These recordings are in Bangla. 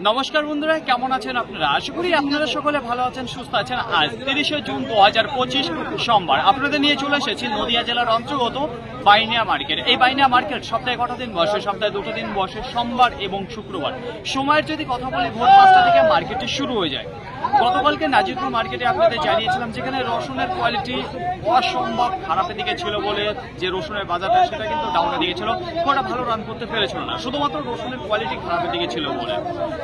নমস্কার বন্ধুরা, কেমন আছেন আপনারা? আশা করি আপনারা সকলে ভালো আছেন, সুস্থ আছেন। আজ 30শে জুন 2025 সোমবার আপনাদের নিয়ে চলে এসেছি নদিয়া জেলার অন্তর্গত বাইনিয়া মার্কেট। এই বাইনিয়া মার্কেট সপ্তাহে কটা দিন বসে? সপ্তাহে দুটো দিন বসে, সোমবার এবং শুক্রবার। সময়ের যদি কথা বলি, ভোর 5টা থেকে মার্কেটটি শুরু হয়ে যায়। গতকালকে নাজিরপুর মার্কেটে আপনাদের জানিয়েছিলাম যেখানে রসুনের কোয়ালিটি অসম্ভব খারাপের দিকে ছিল বলে যে রসুনের বাজারটা সেটা কিন্তু ডাউনের দিকে ছিল, খুব একটা ভালো রান করতে পেরেছিল না, শুধুমাত্র রসুনের কোয়ালিটি খারাপের দিকে ছিল বলে।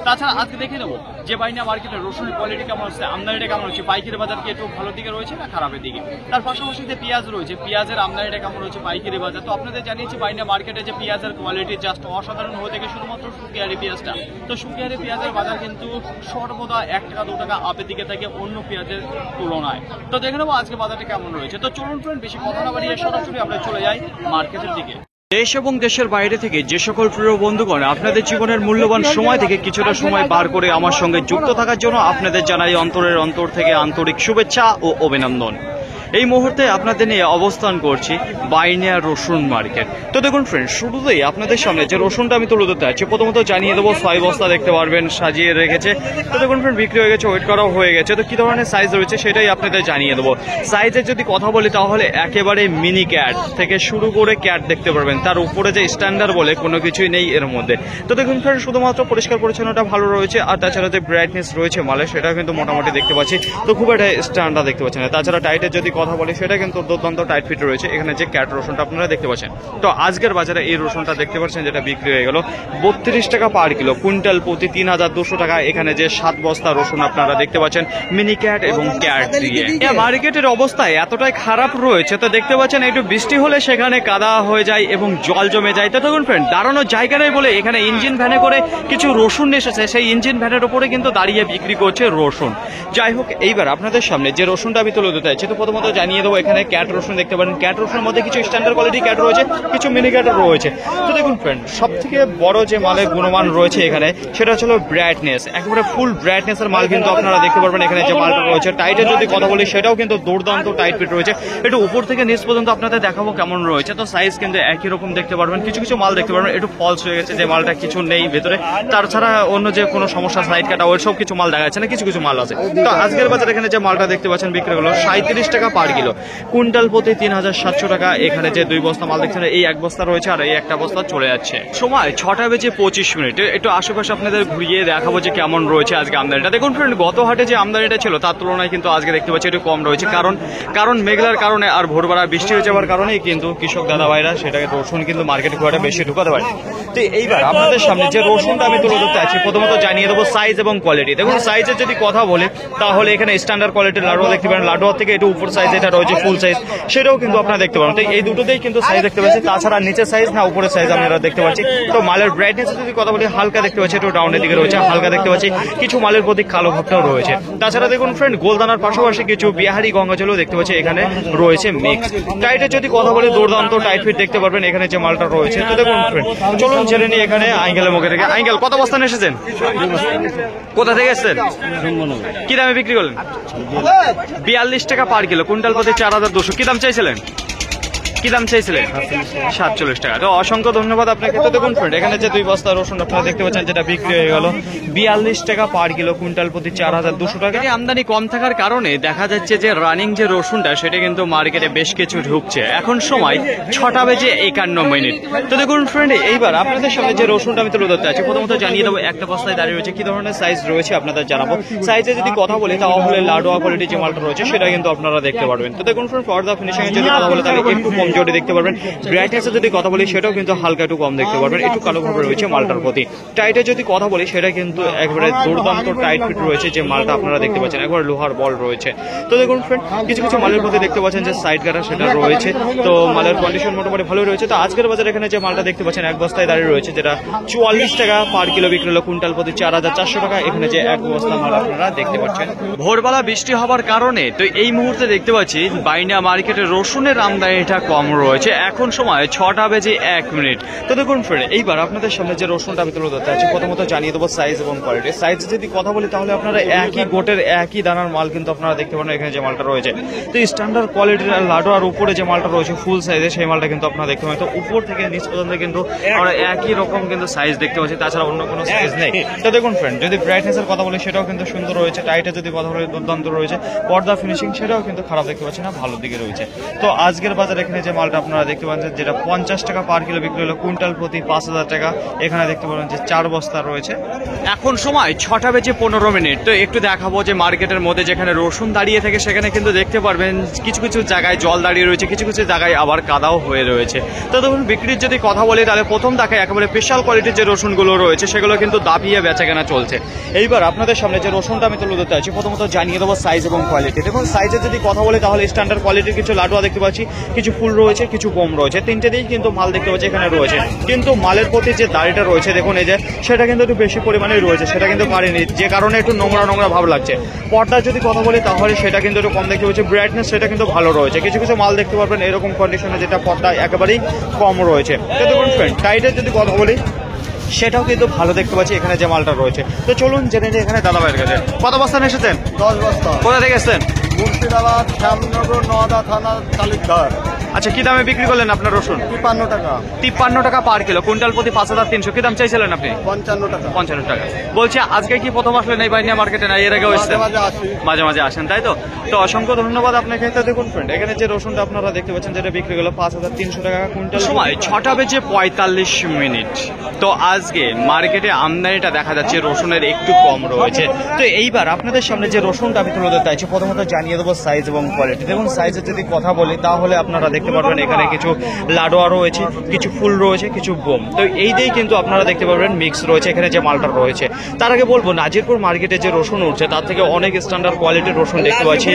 তাছাড়া আজকে দেখে নেবো যে বাইনিয়া মার্কেটের রসুনের কোয়ালিটি কেমন হচ্ছে, আমদানিটা কেমন হচ্ছে, পাইকারি বাজার কি একটু ভালো দিকে রয়েছে না খারাপের দিকে। তার পাশাপাশি যে পেঁয়াজ রয়েছে, পেঁয়াজের আমদানিটা কেমন রয়েছে, পাইকারি বাজার। তো আপনাদের জানিয়েছি বাইনিয়া মার্কেটে যে পেঁয়াজের কোয়ালিটি জাস্ট অসাধারণ হয়ে থেকে শুধুমাত্র শুকিয়ারি পেঁয়াজটা। তো শুকিয়ারি পেঁয়াজের বাজার কিন্তু সর্বদা 1 টাকা 2 টাকা আপের দিকে থাকে অন্য পেঁয়াজের তুলনায়। তো দেখে নেবো আজকে বাজারটা কেমন রয়েছে। তো চলুন ফ্রেন্ড, বেশি কথা না বাড়িয়ে সরাসরি আমরা চলে যাই মার্কেটের দিকে। দেশ এবং দেশের বাইরে থেকে যে সকল প্রিয় বন্ধুগণ আপনাদের জীবনের মূল্যবান সময় থেকে কিছুটা সময় বার করে আমার সঙ্গে যুক্ত থাকার জন্য আপনাদের জানাই অন্তরের অন্তর থেকে আন্তরিক শুভেচ্ছা ও অভিনন্দন। এই মুহূর্তে আপনাদের নিয়ে অবস্থান করছি বাইনিয়া রসুন মার্কেট। তো দেখুন ফ্রেন্ড, শুরুতেই আপনাদের সামনে যে রসুনটা আমি তুলে ধরতে চাচ্ছি, প্রথমত জানিয়ে দেবো 6 বস্তা দেখতে পারবেন সাজিয়ে রেখেছে। তো দেখুন ফ্রেন্ড, বিক্রি হয়ে গেছে, ওয়েট করাও হয়ে গেছে। তো কি ধরনের সাইজ রয়েছে সেটাই আপনাদের জানিয়ে দেবো। সাইজের যদি কথা বলি তাহলে একেবারে মিনি ক্যাট থেকে শুরু করে ক্যাট দেখতে পারবেন, তার উপরে যে স্ট্যান্ডার্ড বলে কোনো কিছুই নেই এর মধ্যে। তো দেখুন ফ্রেন্ড, শুধুমাত্র পরিষ্কার পরিচ্ছন্নতা ভালো রয়েছে, আর তাছাড়া যে ব্রাইটনেস রয়েছে মালে সেটা কিন্তু মোটামুটি দেখতে পাচ্ছি। তো খুব একটা স্ট্যান্ডার্ড দেখতে পাচ্ছেন না। তাছাড়া টাইটের যদি কথা বলি সেটা কিন্তু দুর্দান্ত টাইট ফিট রয়েছে। এখানে যে ক্যাট রসুনটা আপনারা দেখতে পাচ্ছেন, তো আজকের বাজারে এই রসুনটা দেখতে পাচ্ছেন যেটা বিক্রি হয়ে গেল 32 টাকা পার কিলো, কুইন্টাল প্রতি 3200 টাকা। এখানে যে 7 বস্তা রসুন আপনারা দেখতে পাচ্ছেন মিনি ক্যাট এবং ক্যাট দিয়ে। মার্কেটের অবস্থা এতটাই খারাপ রয়েছে, তো দেখতে পাচ্ছেন একটু বৃষ্টি হলে সেখানে কাদা হয়ে যায় এবং জল জমে যায়। তো দেখুন ফ্রেন্ড, দাঁড়ানোর জায়গা নেই বলে এখানে ইঞ্জিন ভ্যানে করে কিছু রসুন এসেছে, সেই ইঞ্জিন ভ্যানের উপরে কিন্তু দাঁড়িয়ে বিক্রি করছে রসুন। যাই হোক, এইবার আপনাদের সামনে যে রসুনটা আমি তুলে দিতে চাইছি, তো প্রথমত জানিয়ে দেবো এখানে ক্যাট রসুন দেখতে পারেন। ক্যাট রসুনের মধ্যে কিছু স্ট্যান্ডার্ড কোয়ালিটি ক্যাট রয়েছে, কিছু মিনি ক্যাট রয়েছে। তো দেখুন ফ্রেন্ড, সব থেকে বড় যে মালের গুণমান রয়েছে এখানে সেটা হলো ব্রাইটনেস। একেবারে ফুল ব্রাইটনেস এর মাল কিন্তু আপনারা দেখতে পারবেন এখানে যে মালটা রয়েছে। টাইটের যদি কথা বলি সেটাও কিন্তু দুর্দান্ত টাইট ফিট রয়েছে। একটু উপর থেকে নিচ পর্যন্ত আপনাদের দেখাবো কেমন রয়েছে। তো সাইজ কিন্তু একই রকম দেখতে পারবেন। কিছু কিছু মাল দেখতে পারবেন একটু ফলস হয়ে গেছে, যে মালটা কিছু নেই ভেতরে, তাছাড়া অন্য যে কোনো সমস্যা সাইড কাটা ওই সব কিছু মাল দেখা যাচ্ছে না, কিছু কিছু মাল আছে। তো আজকের বাজারে এখানে যে মালটা দেখতে পাচ্ছেন বিক্রি হলো 37 টাকা পার কিলো, কুইন্টাল প্রতি 3700 টাকা। এখানে যে 2 বস্তা মাল দেখছেন, এই 1 বস্তা রয়েছে আর এই একটা বস্তা চলে যাচ্ছে। সময় 6টা বেজে 25 মিনিট। একটু আশেপাশে আপনাদের ঘুরিয়ে দেখাবো যে কেমন রয়েছে আজকে আমদানিটা। দেখুন ফ্রেন্ড, গত হাটে যে আমদানিটা ছিল তার তুলনায় কিন্তু আজকে দেখতে পাচ্ছি একটু কম রয়েছে, কারণ মেঘলার কারণে আর ভোরবেলা বৃষ্টি হয়ে যাওয়ার কারণেই কিন্তু কৃষক দাদা ভাইরা সেটাকে রসুন কিন্তু মার্কেটে খুব একটা বেশি ঢুকাতে পারে। তো এইবার আপনাদের সামনে যে রসুনটা আমি তুলে ধরতে আছি, প্রথমত জানিয়ে দেবো সাইজ এবং কোয়ালিটি। দেখুন সাইজের যদি কথা বলি তাহলে এখানে স্ট্যান্ডার্ড কোয়ালিটির লাডুয়া দেখতে পারেন, লাডুয়া থেকে একটু উপর সাইজ এটা রয়েছে ফুল সাইজ, সেটাও কিন্তু আপনারা দেখতে পারেন। তো এই দুটোতেই কিন্তু সাইজ দেখতে পাচ্ছি, তাছাড়া নিচের সাইজ না উপরের সাইজ আপনারা দেখতে পাচ্ছি। তো মালের ব্রাইটনেস যদি কথা বলি হালকা দেখতে পাচ্ছি, একটু ডাউনের দিকে রয়েছে, হালকা দেখতে পাচ্ছি। কিছু মালের প্রতি কালো ভাবটাও রয়েছে। তাছাড়া দেখুন ফ্রেন্ড, গোলদানার পাশাপাশি কিছু বিহারি গঙ্গাজলও দেখতে পাচ্ছি এখানে রয়েছে মিক্স। টাইটের যদি কথা বলি দুর্দান্ত টাইট ফিট দেখতে পারবেন এখানে যে মালটা রয়েছে। তো দেখুন ফ্রেন্ড, চলুন জেনে নিই এখানে আঙ্কেলের মুখে থেকে। আঙ্কেল, কত বস্তা এসেছেন? কোথা থেকে এসেছেন? কি দামে বিক্রি করলেন? 42 টাকা পার কিলো, কুইন্টাল প্রতি 4200। কি দাম চাইছিলেন? 47 টাকা। তো অসংখ্য ধন্যবাদ আপনাকে। তো দেখুন ফ্রেন্ড, এখানে যে 2 বস্তা রসুন আপনারা দেখতে পাচ্ছেন যেটা বিক্রি হয়ে গেল 42 টাকা পার কিলো, কুইন্টাল প্রতি 4200 টাকা। আমদানি কম থাকার কারণে দেখা যাচ্ছে যে রানিং যে রসুনটা সেটা কিন্তু মার্কেটে বেশ কিছু ঢুকছে। এখন সময় 6টা বেজে 51 মিনিট। তো দেখুন ফ্রেন্ড, এইবার আপনাদের সামনে যে রসুনটা আমি তুলে ধরতে আছি, প্রথমত জানিয়ে দেবো একটা বস্তায় দাঁড়িয়ে রয়েছে কি ধরনের সাইজ রয়েছে আপনাদের জানাবো। সাইজে যদি কথা বলি তাহলে লাডুয়া কোয়ালিটি যে মালটা রয়েছে সেটা কিন্তু আপনারা দেখতে পারবেন। তো দেখুন ফ্রেন্ড, পর্দা ফিনিশিং এর যদি কথা বলি তাহলে একটু কম জোরে দেখতে পারবেন। ব্রাইটনেসের যদি কথা বলি সেটাও কিন্তু হালকা একটু কম দেখতে পারবেন, একটু কালো ভাবে রয়েছে মালটার প্রতি। টাইটের যদি কথা বলি সেটা কিন্তু একবারে দুর্দান্ত টাইট ফিট রয়েছে, যে মালটা আপনারা দেখতে পাচ্ছেন একবার লোহার বল রয়েছে। তো দেখুন ফ্রেন্ড, কিছু কিছু মালের প্রতি দেখতে পাচ্ছেন যে সাইড কাটা সেটা রয়েছে। তো মালের কন্ডিশন মোটামুটি ভালো রয়েছে। তো আজকের বাজারে এখানে যে মালটা দেখতে পাচ্ছেন 1 বস্তায় দাঁড়িয়ে রয়েছে যেটা 44 টাকা পার কিলো বিক্রি হলো, কুইন্টাল প্রতি 4400 টাকা। এখানে যে 1 বস্তা মাল আপনারা দেখতে পাচ্ছেন। ভোরবেলা বৃষ্টি হওয়ার কারণে তো এই মুহূর্তে দেখতে পাচ্ছি বাইনিয়া মার্কেটে রসুনের আমদানিটা কম কম রয়েছে। এখন সময় 6:01। তো দেখুন ফ্রেন্ড, এইবার আপনাদের সামনে যে রসুনটা আমি তুলে ধরতে আছি, প্রথমত জানিয়ে দেবো সাইজ এবং কোয়ালিটি। সাইজ যদি কথা বলি তাহলে আপনারা একই গোটের একই দানার মাল কিন্তু আপনারা দেখতে পারেন এখানে যে মালটা রয়েছে। তো স্ট্যান্ডার্ড কোয়ালিটির লাডু আর উপরে যে মালটা রয়েছে ফুল সাইজে, সেই মালটা কিন্তু আপনারা দেখতে পাবেন। তো উপর থেকে নিচ পর্যন্ত কিন্তু আমরা একই রকম কিন্তু সাইজ দেখতে পাচ্ছি, তাছাড়া অন্য কোনো সাইজ নেই। তো দেখুন ফ্রেন্ড, যদি ব্রাইটনেসের কথা বলি সেটাও কিন্তু সুন্দর রয়েছে। টাইটের যদি কথা বলি দুর্দান্ত রয়েছে। পর্দা ফিনিশিং সেটাও কিন্তু খারাপ দেখতে পাচ্ছি না, ভালো দিকে রয়েছে। তো আজকের বাজার এখানে যে মালটা আপনারা দেখতে পাচ্ছেন, যেটা 50 টাকা পার কিলো বিক্রি হলো, কুইন্টাল প্রতি 5000 টাকা। এখানে দেখতে পাবেন যে 4 বস্তা রয়েছে। এখন সময় 6:15। তো একটু দেখাবো যে মার্কেটের মধ্যে যেখানে রসুন দাঁড়িয়ে থাকে সেখানে কিন্তু দেখতে পারবেন কিছু কিছু জায়গায় জল দাঁড়িয়ে রয়েছে, কিছু কিছু জায়গায় আবার কাদাও হয়ে রয়েছে। তো দেখুন বিক্রির যদি কথা বলি তাহলে প্রথম দেখায় একেবারে স্পেশাল কোয়ালিটির যে রসুনগুলো রয়েছে সেগুলো কিন্তু দাপিয়ে বেচা কেনা চলছে। এইবার আপনাদের সামনে যে রসুনটা আমি তুলে ধরতে আছি, প্রথমত জানিয়ে দেবো সাইজ এবং কোয়ালিটি। দেখুন সাইজের যদি কথা বলি তাহলে স্ট্যান্ডার্ড কোয়ালিটির কিছু লাডুয়া দেখতে পাচ্ছি, কিছু ফুল রয়েছে, কিছু কম রয়েছে। তিনটেতেই কিন্তু মাল দেখতে পাচ্ছি এখানে রয়েছে। কিন্তু মালের প্রতি যে দাড়িটা রয়েছে দেখুন এই যে, সেটা কিন্তু একটু বেশি পরিমাণে রয়েছে, সেটা কিন্তু পারেনি, যে কারণে একটু নোংরা নোংরা ভাব লাগছে। পর্দার যদি কথা বলি তাহলে সেটা কিন্তু একটু কম দেখতে পাচ্ছি। ব্রাইটনেস সেটা কিন্তু ভালো রয়েছে। কিছু কিছু মাল দেখতে পারবেন এরকম কন্ডিশনে যেটা পর্দা একেবারেই কম রয়েছে। তো দেখুন ফ্রেন্ড, টাইটের যদি কথা বলি সেটাও কিন্তু ভালো দেখতে পাচ্ছি এখানে যে মালটা রয়েছে। তো চলুন জেনে নিই এখানে দাদা ভাইয়ের কাছে। কত বস্তা এসেছেন? 10 বস্তা। কোথা থেকে এসেছেন? মুর্শিদাবাদ, শ্যামনগর, নওদা থানা, কালিকঘাট। আচ্ছা, কি দামে বিক্রি করলেন আপনার রসুন? 53 টাকা। 53 টাকা পার কিলো, কুইন্টাল প্রতি 5300। কি দাম চাইছিলেন আপনি? 55 টাকা। 55 টাকা। বলছি আজকে কি প্রথম আসলেন এই বাইনিয়া মার্কেটে, না এর আগেও এসেছেন? মাঝে আসি। মাঝে মাঝে আসেন, তাই তো? তো অসংখ্য ধন্যবাদ আপনাকে। তো দেখুন ফ্রেন্ড, এখানে যে রসুনটা আপনারা দেখতে পাচ্ছেন যেটা বিক্রি হলো 5300 টাকা কুইন্টাল। সময় 6:45। তো আজকে মার্কেটে আমদানিটা দেখা যাচ্ছে রসুনের একটু কম রয়েছে। তো এইবার আপনাদের সামনে যে রসুনটা আমি তুলে ধরতে চাইছি, প্রথমত জানিয়ে দেবো সাইজ এবং কোয়ালিটি। দেখুন সাইজের যদি কথা বলি তাহলে আপনারা দেখতে পারবেন এখানে কিছু লাডোয়া রয়েছে, কিছু ফুল রয়েছে, কিছু বোম। তো এই দিয়েই কিন্তু আপনারা দেখতে পারবেন মিক্স রয়েছে এখানে যে মালটা রয়েছে। তার আগে বলবো নাজিরপুর মার্কেটে যে রসুন উঠছে তার থেকে অনেক স্ট্যান্ডার্ড কোয়ালিটির রসুন দেখতে পাচ্ছি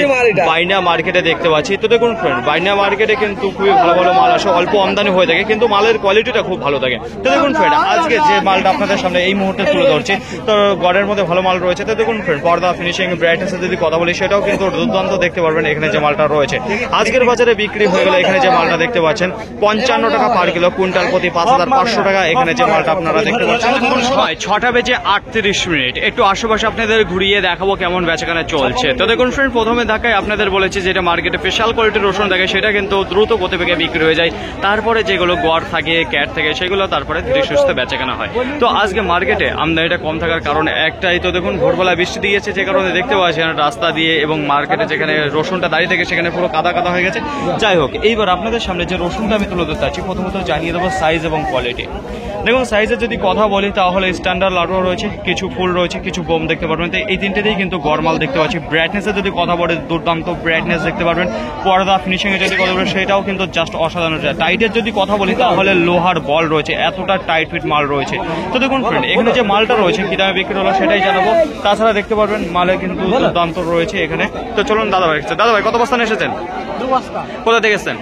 বাইনা মার্কেটে দেখতে পাচ্ছি। তো দেখুন ফ্রেন্ড, বাইনা মার্কেটে কিন্তু খুবই ভালো ভালো মাল আসে, অল্প আমদানি হয়ে থাকে কিন্তু মালের কোয়ালিটিটা খুব ভালো থাকে। তো দেখুন ফ্রেন্ড, আজকে যে মালটা আপনাদের সামনে এই মুহূর্তে তুলে ধরছি, তো গড়ের মধ্যে ভালো মাল রয়েছে। তো দেখুন ফ্রেন্ড, পর্দা ফিনিশিং ব্রাইটনেসের যদি কথা বলি সেটাও কিন্তু দুর্দান্ত দেখতে পারবেন এখানে যে মালটা রয়েছে। আজকের বাজারে বিক্রি হয়ে গেলে এখানে যে মালটা দেখতে পাচ্ছেন 55 টাকা পার কিলো, কুইন্টাল প্রতি 5500 টাকা। এখানে যে মালটা আপনারা দেখতে পাচ্ছেন। 6:38। একটু আশেপাশে আপনাদের ঘুরিয়ে দেখাবো কেমন বেচাকেনা চলছে। তো দেখুন ফ্রেন্ড, প্রথমে ধাক্কায় আপনাদের বলেছি যেটা মার্কেটে স্পেশাল কোয়ালিটির রসুন থাকে সেটা কিন্তু দ্রুত গতিবেগে বিক্রি হয়ে যায়। তারপরে যেগুলো গড় থাকে, ক্যাট থাকে, সেগুলো তারপরে ধীরে সুস্থে বেচাকেনা হয়। তো আজকে মার্কেটে আমদানিটা কম থাকার কারণ একটাই, তো দেখুন ভোরবেলা বৃষ্টি দিয়েছে যে কারণে দেখতে পাচ্ছেন রাস্তা দিয়ে এবং মার্কেটে যেখানে রসুনটা দাঁড়িয়ে থাকে সেখানে পুরো কাদা কাদা হয়ে গেছে। যাই হোক, এইবার আপনাদের সামনে যে রসুনটা আমি তুলে ধরতে চাচ্ছি, প্রথমত জানিয়ে দেবো সাইজ এবং কোয়ালিটি। দেখুন সাইজের যদি কথা বলি তাহলে স্ট্যান্ডার্ড লাডুয়া রয়েছে, কিছু ফুল রয়েছে, কিছু বোম দেখতে পারবেন। তো এই তিনটেতেই কিন্তু গরমাল দেখতে পাচ্ছি। ব্রাইটনেসের যদি কথা বলে দুর্দান্ত ব্রাইটনেস দেখতে পারবেন। পর্দা ফিনিশিংয়ের যদি কথা বলি সেটাও কিন্তু জাস্ট অসাধারণ। টাইটের যদি কথা বলি তাহলে লোহার বল রয়েছে, এতটা টাইট ফিট মাল রয়েছে। তো দেখুন ফ্রেন্ড, এখানে যে মালটা রয়েছে কি দামে বিক্রি হলো সেটাই জানাবো। তাছাড়া দেখতে পারবেন মালে কিন্তু দুর্দান্ত রয়েছে এখানে। তো চলুন দাদা ভাই, দাদা ভাই কত বস্তা এসেছেন? 2 বস্তা। কোথা থেকে এসেছেন?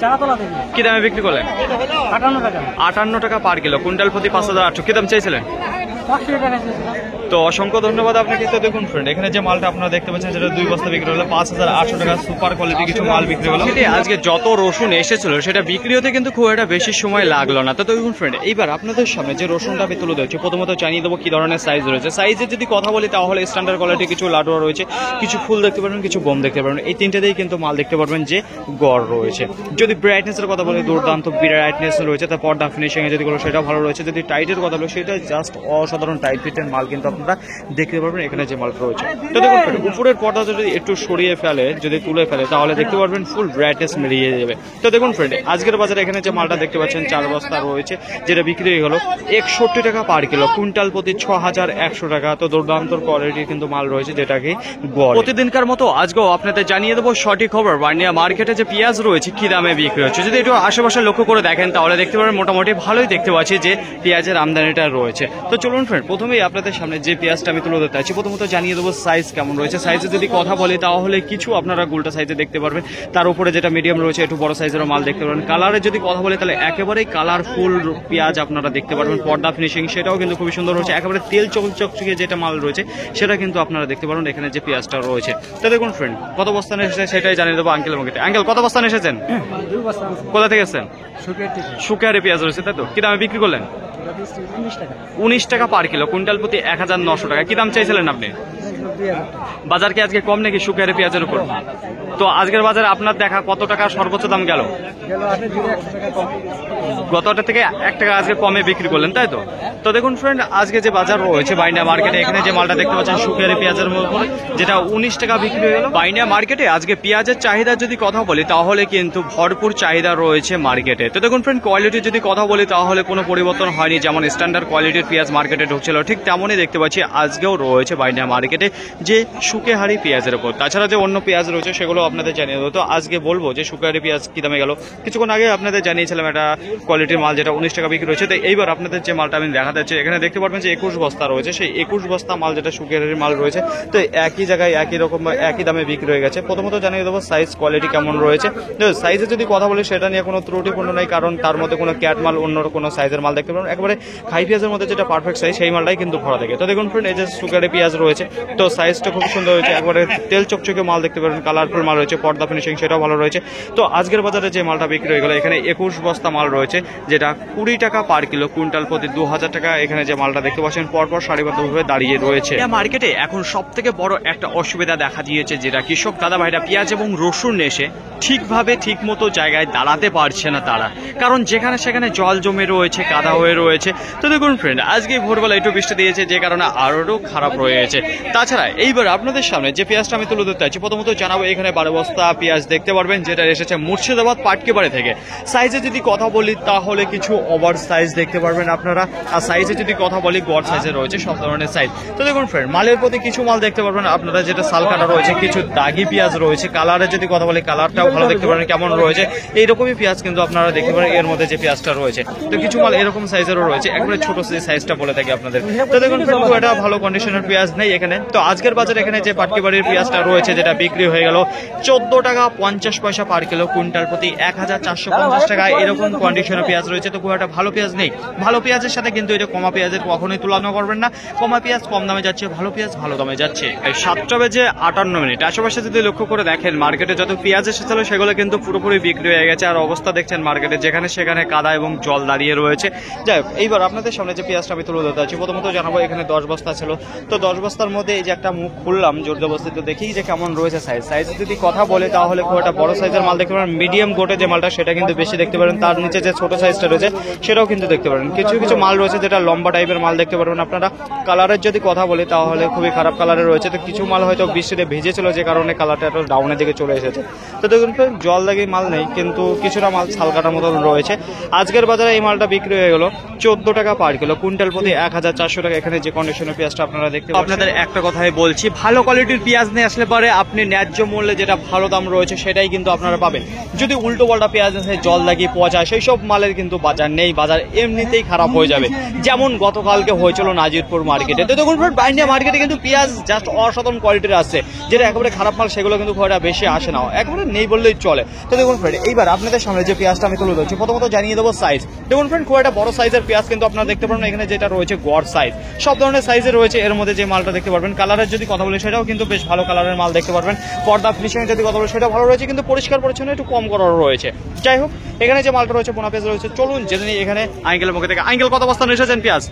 চারাতলা থেকে। কি দামে বিক্রি করলেন? 58 টাকা। 58 টাকা পার কিলো, কুইন্টাল প্রতি 5800। কি দাম চাইছিলেন? 500 টাকা চেয়েছিলাম। তো অসংখ্য ধন্যবাদ আপনাকে। তো দেখুন ফ্রেন্ড, এখানে যে মালটা আপনারা দেখতে পাচ্ছেন যেটা 2 বস্তা বিক্রি হলো 5800 টাকা, সুপার কোয়ালিটি কিছু মাল বিক্রি হলো। আজকে যত রসুন এসেছিল সেটা বিক্রি হতে কিন্তু খুব একটা বেশি সময় লাগলো না। তো দেখুন ফ্রেন্ড, এইবার আপনাদের সামনে যে রসুনটা আমি তুলে ধরছি, প্রথমত জানিয়ে দেবো কি ধরনের সাইজ রয়েছে। সাইজের যদি কথা বলি তাহলে স্ট্যান্ডার্ড কোয়ালিটি কিছু লাডুয়া রয়েছে, কিছু ফুল দেখতে পারবেন, কিছু বোম দেখতে পারবেন। এই তিনটেতেই কিন্তু মাল দেখতে পারবেন যে গড় রয়েছে। যদি ব্রাইটনেসের কথা বলি দুর্দান্ত ব্রাইটনেস রয়েছে। তার পর্দা ফিনিশিং এ যদি বলো সেটাও ভালো রয়েছে। যদি টাইটের কথা বলি সেটা জাস্ট অসাধারণ টাইট ফিটের মাল কিন্তু আপনারা দেখতে পারবেন এখানে যে মালটা রয়েছে। তো দেখুন উপরের পর্দা যদি একটু সরিয়ে ফেলে, যদি তুলে ফেলে তাহলে দেখতে পারবেন ফুল ব্রাইটনেস মিলিয়ে যাবে। তো দেখুন ফ্রেন্ড, আজকের বাজারে এখানে যে মালটা দেখতে পাচ্ছেন 4 বস্তা রয়েছে, যেটা বিক্রি হয়ে গেল 61 টাকা পার কিলো, কুইন্টাল প্রতি 6100 টাকা। তো দুর্দান্ত কোয়ালিটির কিন্তু মাল রয়েছে, যেটাকে প্রতিদিনকার মতো আজকেও আপনাদের জানিয়ে দেবো সঠিক খবর। বার্নিয়া মার্কেটে যে পেঁয়াজ রয়েছে কি দামে বিক্রি হচ্ছে। যদি একটু আশেপাশে লক্ষ্য করে দেখেন তাহলে দেখতে পারেন মোটামুটি ভালোই দেখতে পাচ্ছি যে পেঁয়াজের আমদানিটা রয়েছে। তো চলুন দেখুন ফ্রেন্ড, প্রথমেই আপনাদের সামনে যে পেঁয়াজটা আমি তুলে ধরতে চাইছি, প্রথমত জানিয়ে দেবো সাইজ কেমন রয়েছে। সাইজে যদি কথা বলি তাহলে কিছু আপনারা গোলটা সাইজে দেখতে পারবেন, তার উপরে যেটা মিডিয়াম রয়েছে একটু বড় সাইজেরও মাল দেখতে পারবেন। কালারে যদি কথা বলি তাহলে একেবারেই কালারফুল পেঁয়াজ আপনারা দেখতে পারবেন। পর্দা ফিনিশিং সেটাও কিন্তু খুবই সুন্দর হচ্ছে, একেবারে তেল চকচকে যেটা মাল রয়েছে সেটা কিন্তু আপনারা দেখতে পারবেন এখানে যে পেঁয়াজটা রয়েছে। তো দেখুন ফ্রেন্ড, কত বস্তানে এসেছে সেটাই জানিয়ে দেবো আঙ্কেলের মুখে। আঙ্কেল কত বস্তানে এসেছেন? 2 বস্তা আছে। কোথা থেকে এসেছেন? শুকিয়ে থেকে শুকারে পেঁয়াজ রয়েছে তাই তো? কি দামে বিক্রি করলেন? 19 টাকা। 19 টাকা পার কিলো, কুইন্টাল প্রতি 1900 টাকা। কি দাম চাইছিলেন আপনি? 2000 টাকা। বাজার কি আজকে কম নাকি শুকারে পেঁয়াজের উপর? তো আজকের বাজারে আপনার দেখা কত টাকা সর্বোচ্চ দাম গেল? গেল আপনি দিলে 100 টাকা কম। গতটা থেকে 1 টাকা আজকে কমে বিক্রি করলেন তাই তো? তো দেখুন ফ্রেন্ড, আজকে যে বাজার রয়েছে বাইনা মার্কেটে, এখানে যে মালটা দেখতে পাচ্ছেন শুকারে পেঁয়াজের উপরে যেটা 19 টাকা বিক্রি হয়ে গেল বাইনা মার্কেটে। আজকে পেঁয়াজের চাহিদা যদি কথা বলি তাহলে কিন্তু ভরপুর চাহিদা রয়েছে মার্কেটে। তো দেখুন ফ্রেন্ড, কোয়ালিটি যদি কথা বলি তাহলে কোনো পরিবর্তন হয়নি। যেমন স্ট্যান্ডার্ড কোয়ালিটির পেঁয়াজ মার্কেটে ঢুকছিল ঠিক তেমনই দেখতে পাচ্ছি আজকেও রয়েছে বাইনা মার্কেটে যে শুকেহারি পেঁয়াজের উপর। তাছাড়া যে অন্য পেঁয়াজ রয়েছে সেগুলো আপনাদের জানিয়ে দেবো। তো আজকে বলবো যে শুকেহারি পেঁয়াজ কি দামে গেল। কিছুক্ষণ আগে আপনাদের জানিয়েছিলাম একটা কোয়ালিটির মাল যেটা 19 টাকা বিক্রি রয়েছে। তো এইবার আপনাদের যে মালটা আমি দেখাতে যাচ্ছি, এখানে দেখতে পারবেন যে 21 বস্তা রয়েছে। সেই 21 বস্তা মাল যেটা শুকেহারির মাল রয়েছে, তো একই জায়গায় একই রকম একই দামে বিক্রি হয়ে গেছে। প্রথমত জানিয়ে দেবো সাইজ কোয়ালিটি কেমন রয়েছে। তো সাইজে যদি কথা বলি সেটা নিয়ে কোনো ত্রুটিপূর্ণ নেই, কারণ তার মধ্যে কোনো ক্যাট মাল অন্য কোনো সাইজের মাল দেখতে পাবেন। একবারে খাই পেঁয়াজের মধ্যে যেটা পারফেক্ট সাইজ সেই মালটাই কিন্তু ভরা থাকে। তো দেখুন ফ্রেন্ড, এই যে শুকারে পেঁয়াজ রয়েছে, তো সাইজটা খুব সুন্দর হয়েছে, একবারে তেল চকচকে মাল দেখতে পারেন, কালারফুল মাল রয়েছে, পর্দা ফিনিশিং সেটাও ভালো রয়েছে। তো আজকের বাজারে যে মালটা বিক্রি হয়ে গেল, এখানে 21 বস্তা মাল রয়েছে যেটা 20 টাকা পার কিলো, কুইন্টাল প্রতি 2000 টাকা। এখানে যে মালটা দেখতে পাচ্ছেন পরপর সারিবদ্ধভাবে দাঁড়িয়ে রয়েছে। মার্কেটে এখন সব থেকে বড় একটা অসুবিধা দেখা দিয়েছে, যেটা কৃষক দাদা ভাইরা পেঁয়াজ এবং রসুন এসে ঠিকভাবে ঠিক মতো জায়গায় দাঁড়াতে পারছে না তারা, কারণ যেখানে সেখানে জল জমে রয়েছে, কাদা হয়ে রয়েছে। তো দেখুন ফ্রেন্ড, আজকে ভোরবেলা একটু বৃষ্টি দিয়েছে যে কারণে আরও খারাপ রয়েছে। তাছাড়া এইবার আপনাদের সামনে যে পেঁয়াজটা আমি তুলে ধরতে চাইছি, প্রথমত জানাবো এখানে 12 বস্তা পেঁয়াজ দেখতে পারবেন যেটা এসেছে মুর্শিদাবাদ পাটকেবাড়ি থেকে। সাইজে যদি কথা বলি তাহলে কিছু ওভার সাইজ দেখতে পারবেন আপনারা, আর সাইজে যদি কথা বলি গড় সাইজে রয়েছে সব ধরনের সাইজ। তো দেখুন ফ্রেন্ড, মালের প্রতি কিছু মাল দেখতে পারবেন আপনারা যেটা সাল কাটা রয়েছে, কিছু দাগি পেঁয়াজ রয়েছে। কালারে যদি কথা বলি কালারটাও ভালো দেখতে পারেন কেমন রয়েছে, এইরকমই পেঁয়াজ কিন্তু আপনারা দেখতে পারেন এর মধ্যে যে পেঁয়াজটা রয়েছে। তো কিছু মাল এরকম সাইজেরও রয়েছে, একবারে ছোট সাইজটা বলে থাকি আপনাদের। তো দেখুন ফ্রেন্ড, এটা ভালো কন্ডিশনের পেঁয়াজ নেই এখানে। তো আজকের বাজারে এখানে যে পাটকেবাড়ির পেঁয়াজটা রয়েছে যেটা বিক্রি হয়ে গেল 14 টাকা 50 পয়সা পার কিলো, কুইন্টাল প্রতি 1450 টাকা। এরকম কন্ডিশনের পেঁয়াজ রয়েছে। তো খুব একটা ভালো পেঁয়াজ নেই। ভালো পেঁয়াজের সাথে কিন্তু এটা কমা পেঁয়াজের কখনোই তুলনা করবেন না। কমা পেঁয়াজ কম দামে যাচ্ছে, ভালো পেঁয়াজ ভালো দামে যাচ্ছে। 7টা বেজে 58 মিনিট আশেপাশে যদি লক্ষ্য করে দেখেন, মার্কেটে যত পেঁয়াজ এসেছিল সেগুলো কিন্তু পুরোপুরি বিক্রি হয়ে গেছে। আর অবস্থা দেখছেন মার্কেটে যেখানে সেখানে কাদা এবং জল দাঁড়িয়ে রয়েছে। যাই হোক, এইবার আপনাদের সামনে যে পেঁয়াজটা আমি তুলে ধরতে আছি, প্রথমত জানাবো এখানে 10 বস্তা ছিল। তো 10 বস্তার মধ্যে এই যে একটা মুখ খুললাম জোরজবস্তি, তো দেখি যে কেমন রয়েছে সাইজ। সাইজ যদি কথা বলে তাহলে খুব একটা বড় সাইজের মাল দেখতে পারেন। মিডিয়াম গোটে যে মালটা সেটা কিন্তু বেশি দেখতে পারেন, তার নিচে যে ছোট সাইজটা রয়েছে সেটাও কিন্তু দেখতে পারেন। কিছু কিছু মাল রয়েছে যেটা লম্বা টাইপের মাল দেখতে পারবেন আপনারা। কালারের যদি কথা বলি তাহলে খুবই খারাপ কালারের রয়েছে। তো কিছু মাল হয়তো বৃষ্টিতে ভিজেছিল যে কারণে কালারটা একটু ডাউনের দিকে চলে এসেছে। তো দেখুন জল দাগি মাল নেই, কিন্তু কিছুটা মাল ছাল কাটার মতন রয়েছে। আজকের বাজারে এই মালটা বিক্রি হয়ে গেল 14 টাকা পার কিলো, কুইন্টাল প্রতি 1400 টাকা। এখানে যে কন্ডিশনের পেঁয়াজটা আপনারা দেখতে পাচ্ছেন, আপনাদের একটা কথাই বলছি, ভালো কোয়ালিটির পেঁয়াজ নিয়ে আসলে পরে আপনি ন্যায্য মূল্যে যেটা ভালো দাম রয়েছে সেটাই কিন্তু আপনারা পাবেন। যদি উল্টো পাল্টা পেঁয়াজ আছে, জল দাগি পচা, সেই সব মালের কিন্তু বাজার নেই। বাজার এমনিতেই খারাপ হয়ে যাবে, যেমন গতকালকে হয়েছিল নাজিরপুর মার্কেটে। তো দেখুন বাইন্ডিয়া মার্কেটে কিন্তু পেঁয়াজ জাস্ট অসাধারণ কোয়ালিটির আসছে, যেটা একেবারে খারাপ মাল সেগুলো কিন্তু খুব একটা বেশি আসে না, একেবারে নেই বললেই চলে। তো দেখুন ফ্রেন্ড, এইবার আপনাদের সামনে যে পেঁয়াজটা আমি তুলে ধরছি, প্রথমত জানিয়ে দেবো সাইজ। দেখুন ফ্রেন্ড, খুব একটা বড় সাইজের পেঁয়াজ কিন্তু আপনারা দেখতে পারবেন এখানে যেটা রয়েছে গড় সাইজ। সব ধরনের সাইজে রয়েছে এর মধ্যে যে মালটা দেখতে পারবেন। কালারের যদি কথা বলি সেটাও কিন্তু বেশ ভালো কালারের মাল দেখতে পারবেন। পর্দা ফিনিশিং যদি কথা বলি সেটা ভালো রয়েছে, কিন্তু পরিষ্কার পরিচ্ছন্ন একটু কম করার রয়েছে। যাই হোক, এখানে যে মালটা রয়েছে বোনা পেঁয়াজ রয়েছে। চলুন জেনে নিই এখানে আঙ্কেলের মুখে থেকে। আঙ্কেল কত বস্তা এসেছেন পেঁয়াজ?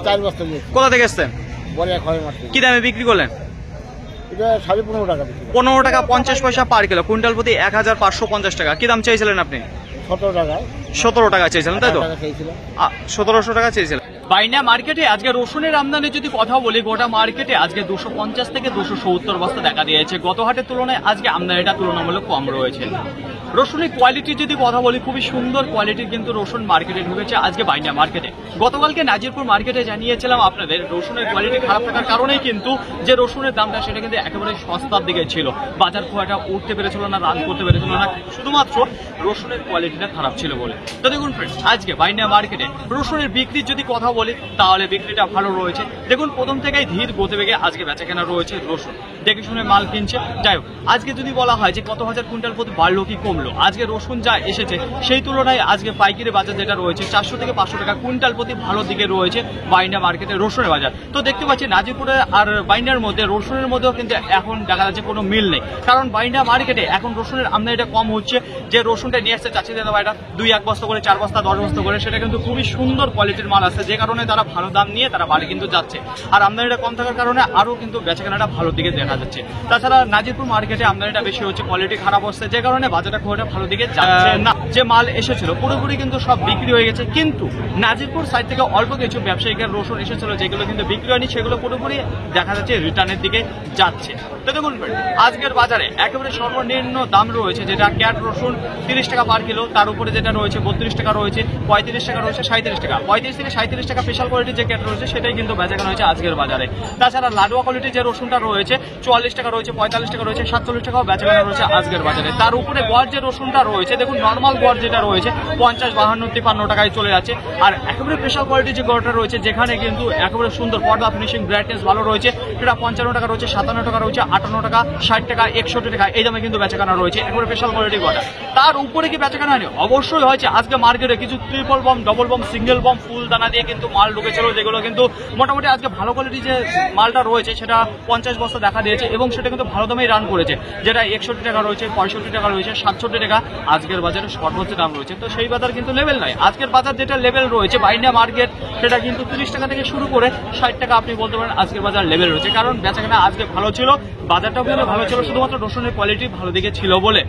4 বস্তা। কোথা থেকে এসছেন? কি দামে বিক্রি করলেন? 15.5 টাকা। 15 টাকা 50 পয়সা পার কিলো, কুইন্টাল প্রতি 1550 টাকা। কি দাম চাইছিলেন আপনি? 17 টাকা চাইছিলেন তাই তো? 1700 টাকা চাইছিলেন। বাইনা মার্কেটে আজকে রসুনের আমদানি যদি কথা বলি, গোটা মার্কেটে আজকে 250 থেকে 270 বস্তা দেখা দিয়েছে। গত হাটের তুলনায় আজকে আমদানিটা তুলনামূলক কম রয়েছে। রসুনের কোয়ালিটি যদি কথা বলি, খুবই সুন্দর কোয়ালিটির কিন্তু রসুন মার্কেটে ঢুকেছে আজকে বাইনা মার্কেটে। গতকালকে নাজিরপুর মার্কেটে জানিয়েছিলাম আপনাদের রসুনের কোয়ালিটি খারাপ থাকার কারণেই কিন্তু যে রসুনের দামটা সেটা কিন্তু একেবারে সস্তার দিকে ছিল। বাজার খুব একটা উঠতে পেরেছিল না, রান করতে পেরেছিল না, শুধুমাত্র রসুনের কোয়ালিটিটা খারাপ ছিল বলে। তো দেখুন ফ্রেন্ডস, আজকে বাইন্ডিয়া মার্কেটে রসুনের বিক্রির যদি কথা বলি তাহলে বিক্রিটা ভালো রয়েছে। দেখুন প্রথম থেকেই ধীর গতিবেগে আজকে বেচা কেনা রয়েছে রসুন, দেখে শুনে মাল কিনছে। যাই হোক, আজকে যদি বলা হয় যে কত হাজার কুইন্টাল প্রতি বাড়লো কি কমলো, আজকে রসুন যা এসেছে সেই তুলনায় আজকে পাইকারি বাজার যেটা রয়েছে 400 থেকে 500 টাকা কুইন্টাল প্রতি ভালো দিকে রয়েছে বাইন্ডিয়া মার্কেটে রসুনের বাজার। তো দেখতে পাচ্ছি নাজিরপুরে আর বাইন্ডিয়ার মধ্যে রসুনের মধ্যেও কিন্তু এখন দেখা যাচ্ছে কোনো মিল নেই, কারণ বাইন্ডিয়া মার্কেটে এখন রসুনের আমদানিটা কম হচ্ছে। যে রসুনটা নিয়ে আসছে চাষি দাদা ভাইরা 2-1 বস্তা করে, 4 বস্তা, 10 বস্তা করে, সেটা কিন্তু খুবই সুন্দর কোয়ালিটির মাল আছে, যে কারণে তারা ভালো দাম নিয়ে তারা বাড়ি কিন্তু যাচ্ছে। আর আমদানিটা কম থাকার কারণে আরও কিন্তু বেচাকেনাটা ভালো দিকে দেখা যাচ্ছে। তাছাড়া নাজিরপুর মার্কেটে আমদানিটা বেশি হচ্ছে, কোয়ালিটি খারাপ হচ্ছে, যে কারণে বাজারটা খুব একটা ভালো দিকে যাচ্ছে না। যে মাল এসেছিল পুরোপুরি কিন্তু সব বিক্রি হয়ে গেছে, কিন্তু নাজিরপুর সাইড থেকে অল্প কিছু ব্যবসায়িকের রসুন এসেছিল যেগুলো কিন্তু বিক্রি হয়নি, সেগুলো পুরোপুরি দেখা যাচ্ছে রিটার্নের দিকে যাচ্ছে। তো দেখুন আজকের বাজারে একেবারে সর্বনিম্ন দাম রয়েছে যেটা ক্যাট রসুন 30 টাকা পার কিলো, তার উপরে যেটা রয়েছে 32 টাকা রয়েছে, 35 টাকা রয়েছে, 37 টাকা, 35 থেকে 37 টাকা স্পেশাল কোয়ালিটির যে ক্যাট রয়েছে সেটাই কিন্তু বেচাকেনা হয়েছে আজকের বাজারে। তাছাড়া লাডুয়া কোয়ালিটির যে রসুনটা রয়েছে 44 টাকা রয়েছে, 45 টাকা রয়েছে, 47 টাকাও বেচাকেনা রয়েছে আজকের বাজারে। তার উপরে গড় যে রসুনটা রয়েছে, দেখুন নর্মাল গড় যেটা রয়েছে 50, 52, 53 টাকায় চলে যাচ্ছে। আর একেবারে স্পেশাল কোয়ালিটির যে গড়টা রয়েছে যেখানে কিন্তু একেবারে সুন্দর পর্দা ফিনিশিং ব্রাইটনেস ভালো রয়েছে, সেটা 55 টাকা রয়েছে, 57 টাকা রয়েছে, 58 টাকা, 60 টাকা, 61 টাকা, এই দামে কিন্তু বেচাকেনা রয়েছে একেবারে স্পেশাল কোয়ালিটি গড়টা। তার উপরে কি বেচাকেনা হয়নি? অবশ্যই হয়েছে। আজকে মার্কেটে কিছু triple bomb, double bomb, single bomb, ফুল দানা দিয়ে কিন্তু মাল ঢুকেছিল, যেগুলো কিন্তু মোটামুটি আজকে ভালো কোয়ালিটি যে মালটা রয়েছে সেটা 50 বস্তা দেখা দিয়েছে এবং সেটা কিন্তু ভালো দামেই রান করেছে, যেটা 61 টাকা রয়েছে, 65 টাকা রয়েছে, 67 টাকা আজকের বাজারে সর্বোচ্চ দাম রয়েছে। তো সেই বাজার কিন্তু লেভেল নয়। আজকের বাজার যেটা লেভেল রয়েছে বাইন্ডিয়া মার্কেট, সেটা কিন্তু 30 টাকা থেকে শুরু করে 60 টাকা আপনি বলতে পারেন আজকের বাজার লেভেল রয়েছে, কারণ বেচাকেনা আজকে ভালো ছিল, বাজারটাও কিন্তু ভালো ছিল, শুধুমাত্র রসুনের কোয়ালিটি ভালো দিকে ছিল বলে।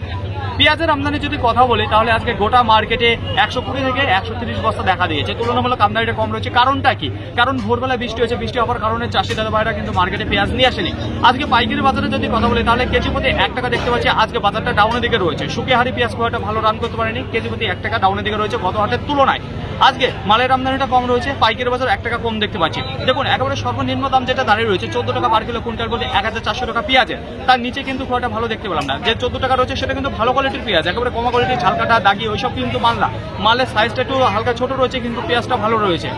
পেঁয়াজের আমদানি যদি কথা বলি তাহলে আজকে গোটা মার্কেটে 120 থেকে 130 বস্তা দেখা দিয়েছে, তুলনামূলক আমদানিটা কম রয়েছে। কারণটা কি? কারণ ভোরবেলা বৃষ্টি হয়েছে, বৃষ্টি হওয়ার কারণে চাষি দাদা ভাইরা কিন্তু মার্কেটে পেঁয়াজ নিয়ে আসেনি। আজকে পাইকারি বাজারে যদি কথা বলি তাহলে কেজি প্রতি 1 টাকা দেখতে পাচ্ছি আজকে বাজারটা ডাউনের দিকে রয়েছে। শুকিয়াহারি পেঁয়াজ খুব একটা ভালো রান করতে পারেনি, কেজি প্রতি 1 টাকা ডাউনের দিকে রয়েছে গত হাটের তুলনায়। আজকে মালের আমদানিটা কম রয়েছে, পাইকারি বাজার 1 টাকা কম দেখতে পাচ্ছি। দেখুন একেবারে সর্বনিম্ন দাম যেটা দাঁড়িয়ে রয়েছে 14 টাকা পার কিলো কুইন্টাল বলতে 1400 টাকা পেঁয়াজের, তার নিচে কিন্তু খুব একটা ভালো দেখতে পেলাম না। যে 14 টাকা রয়েছে সেটা কিন্তু ভালো কোয়ালিটির পেঁয়াজ, একেবারে কমা কোয়ালিটির ঝালকাটা, দাগি ওইসব কিন্তু মাল না। মালের সাইজটা একটু হালকা ছোট রয়েছে কিন্তু পেঁয়াজটা ভালো রয়েছে।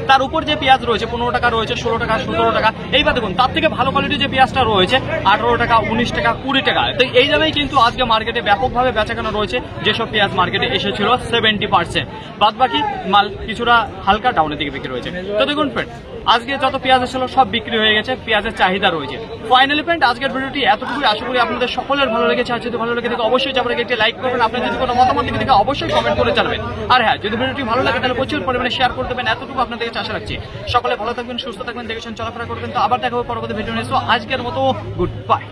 তার উপর যে পেঁয়াজ রয়েছে 15 টাকা রয়েছে, 16 টাকা, 17 টাকা, এইবার দেখুন তার থেকে ভালো কোয়ালিটির যে পেঁয়াজটা রয়েছে 18 টাকা, 19 টাকা, 20 টাকা। তো এই দামেই কিন্তু আজকে মার্কেটে ব্যাপকভাবে বেচাকেনা রয়েছে। যেসব পেঁয়াজ মার্কেটে এসেছিল 70%, বাদ বাকি মাল কিছুটা হালকা ডাউনের দিকে বিক্রি হয়েছে। তো দেখুন ফ্রেন্ড, আজকে যত পেঁয়াজ ছিল সব বিক্রি হয়ে গেছে, পেঁয়াজের চাহিদা রয়েছে। ফাইনালি ফ্রেন্ড, আজকের ভিডিওটি এতটুকুই, আশা করি আপনাদের সকলের ভালো লেগেছে। আর যদি ভালো লেগে থাকে অবশ্যই আপনাকে একটি লাইক করবেন, আপনার যদি কোনো মতামত দিকে থাকে অবশ্যই কমেন্ট করে জানাবেন। আর হ্যাঁ, যদি ভিডিওটি ভালো লাগে তাহলে প্রচুর পরিমাণে শেয়ার করে দেবেন, এতটুকু আপনাদের কাছে আশা রাখছি। সকলে ভালো থাকবেন, সুস্থ থাকবেন, দেখেছেন চলাফেরা করবেন। তো আবার দেখা হবে পরবর্তী ভিডিও নিয়ে। আজকের মতো গুড বাই।